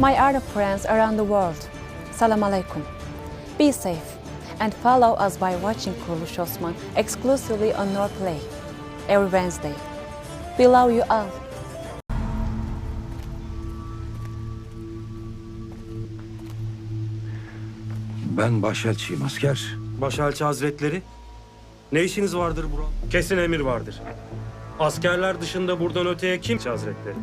My Arab friends around the world, Salam Alaikum. Be safe and follow us by watching Kuruluş Osman exclusively on Play every Wednesday. We love you all. Ben başelçiyim asker. Başelçi Hazretleri, ne işiniz vardır burada? Kesin emir vardır. Askerler dışında buradan öteye kim Hazretleri?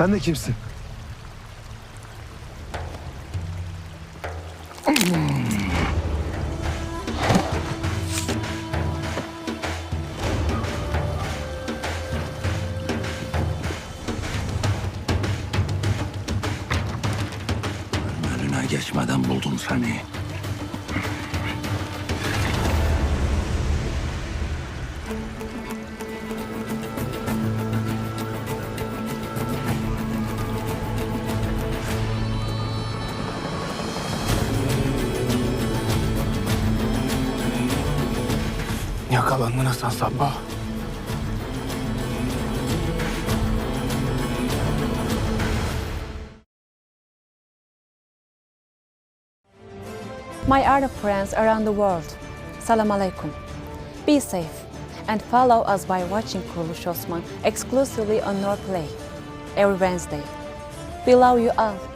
Sen de kimsin? Önüne geçmeden buldum seni. Yakalandın Hasan Sabbah. My Arab friends around the world, Salam Alaikum. Be safe and follow us by watching Kuruluş Osman exclusively on Play every Wednesday. We love you all.